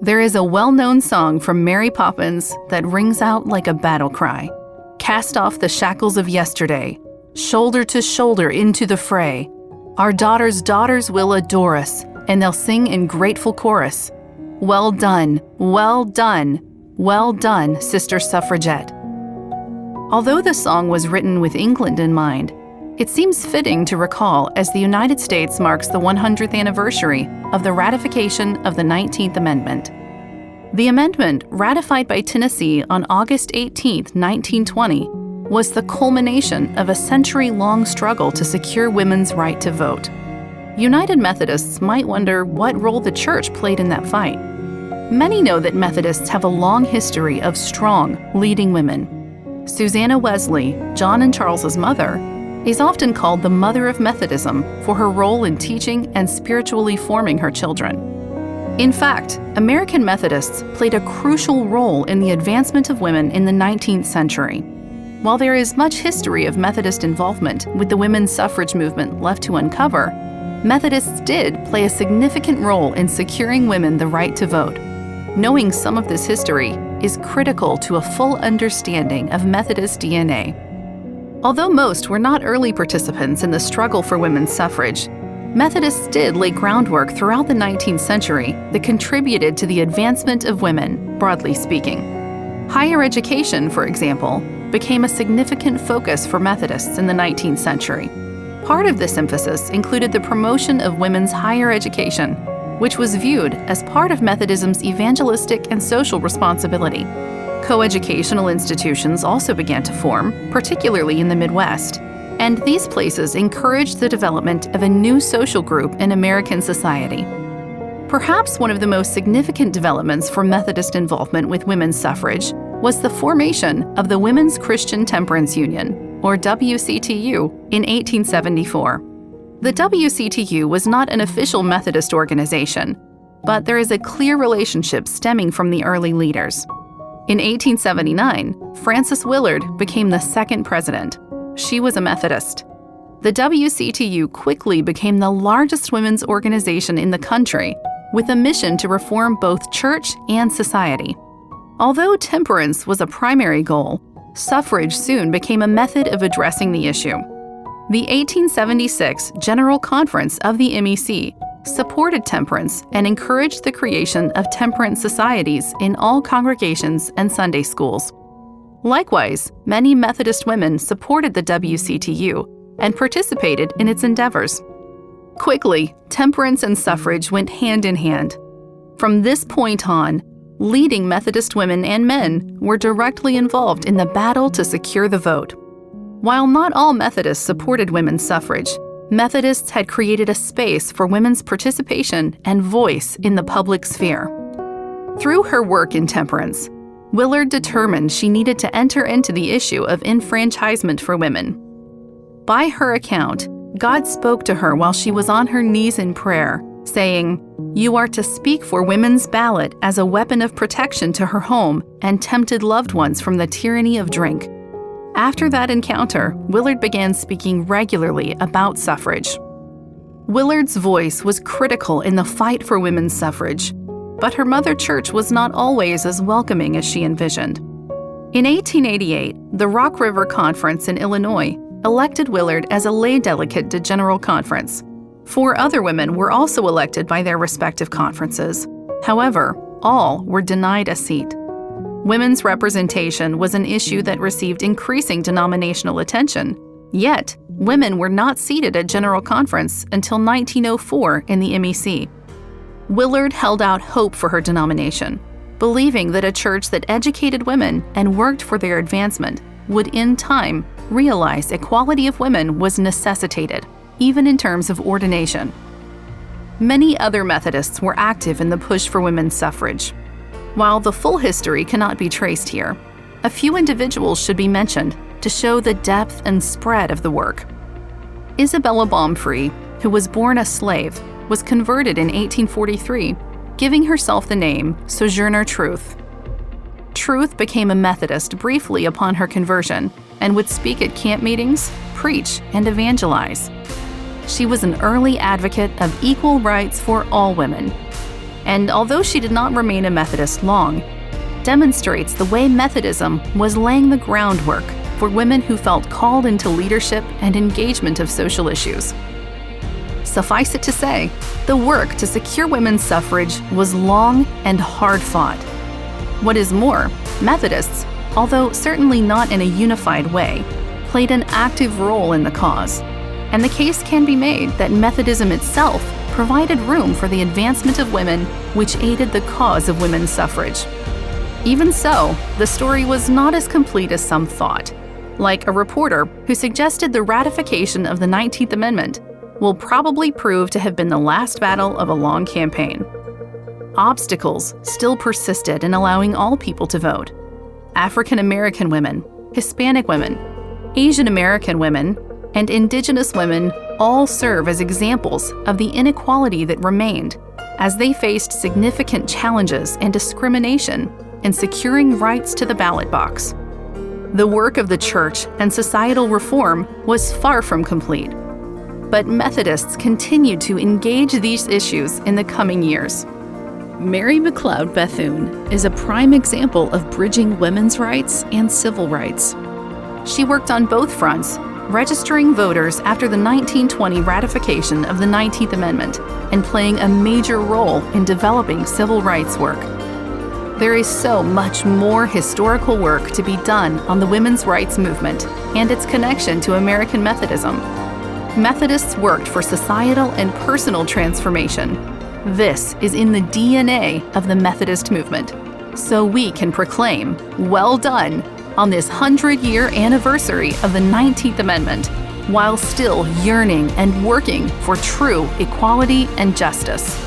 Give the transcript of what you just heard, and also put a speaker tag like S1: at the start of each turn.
S1: There is a well-known song from Mary Poppins that rings out like a battle cry. Cast off the shackles of yesterday, shoulder to shoulder into the fray. Our daughters will adore us, and they'll sing in grateful chorus. Well done, well done, well done, Sister Suffragette. Although the song was written with England in mind, it seems fitting to recall as the United States marks the 100th anniversary of the ratification of the 19th Amendment. The amendment, ratified by Tennessee on August 18, 1920, was the culmination of a century-long struggle to secure women's right to vote. United Methodists might wonder what role the church played in that fight. Many know that Methodists have a long history of strong, leading women. Susanna Wesley, John and Charles's mother, is often called the Mother of Methodism for her role in teaching and spiritually forming her children. In fact, American Methodists played a crucial role in the advancement of women in the 19th century. While there is much history of Methodist involvement with the women's suffrage movement left to uncover, Methodists did play a significant role in securing women the right to vote. Knowing some of this history is critical to a full understanding of Methodist DNA. Although most were not early participants in the struggle for women's suffrage, Methodists did lay groundwork throughout the 19th century that contributed to the advancement of women, broadly speaking. Higher education, for example, became a significant focus for Methodists in the 19th century. Part of this emphasis included the promotion of women's higher education, which was viewed as part of Methodism's evangelistic and social responsibility. Coeducational institutions also began to form, particularly in the Midwest, and these places encouraged the development of a new social group in American society. Perhaps one of the most significant developments for Methodist involvement with women's suffrage was the formation of the Women's Christian Temperance Union, or WCTU, in 1874. The WCTU was not an official Methodist organization, but there is a clear relationship stemming from the early leaders. In 1879, Frances Willard became the second president. She was a Methodist. The WCTU quickly became the largest women's organization in the country, with a mission to reform both church and society. Although temperance was a primary goal, suffrage soon became a method of addressing the issue. The 1876 General Conference of the MEC supported temperance and encouraged the creation of temperance societies in all congregations and Sunday schools. Likewise, many Methodist women supported the WCTU and participated in its endeavors. Quickly, temperance and suffrage went hand in hand. From this point on, leading Methodist women and men were directly involved in the battle to secure the vote. While not all Methodists supported women's suffrage, Methodists had created a space for women's participation and voice in the public sphere. Through her work in temperance, Willard determined she needed to enter into the issue of enfranchisement for women. By her account, God spoke to her while she was on her knees in prayer, saying, "You are to speak for women's ballot as a weapon of protection to her home and tempted loved ones from the tyranny of drink." After that encounter, Willard began speaking regularly about suffrage. Willard's voice was critical in the fight for women's suffrage, but her mother church was not always as welcoming as she envisioned. In 1888, the Rock River Conference in Illinois elected Willard as a lay delegate to General Conference. 4 other women were also elected by their respective conferences. However, all were denied a seat. Women's representation was an issue that received increasing denominational attention, yet women were not seated at General Conference until 1904 in the MEC. Willard held out hope for her denomination, believing that a church that educated women and worked for their advancement would in time realize equality of women was necessitated, even in terms of ordination. Many other Methodists were active in the push for women's suffrage. While the full history cannot be traced here, a few individuals should be mentioned to show the depth and spread of the work. Isabella Baumfree, who was born a slave, was converted in 1843, giving herself the name Sojourner Truth. Truth became a Methodist briefly upon her conversion and would speak at camp meetings, preach, and evangelize. She was an early advocate of equal rights for all women. and although she did not remain a Methodist long, demonstrates the way Methodism was laying the groundwork for women who felt called into leadership and engagement of social issues. Suffice it to say, the work to secure women's suffrage was long and hard-fought. What is more, Methodists, although certainly not in a unified way, played an active role in the cause, and the case can be made that Methodism itself provided room for the advancement of women, which aided the cause of women's suffrage. Even so, the story was not as complete as some thought, like a reporter who suggested the ratification of the 19th Amendment will probably prove to have been the last battle of a long campaign. Obstacles still persisted in allowing all people to vote. African American women, Hispanic women, Asian American women, and Indigenous women all serve as examples of the inequality that remained as they faced significant challenges and discrimination in securing rights to the ballot box. The work of the church and societal reform was far from complete, but Methodists continued to engage these issues in the coming years. Mary McLeod Bethune is a prime example of bridging women's rights and civil rights. She worked on both fronts, registering voters after the 1920 ratification of the 19th Amendment and playing a major role in developing civil rights work. There is so much more historical work to be done on the women's rights movement and its connection to American Methodism. Methodists worked for societal and personal transformation. This is in the DNA of the Methodist movement. So we can proclaim, well done, on this 100-year anniversary of the 19th Amendment, while still yearning and working for true equality and justice.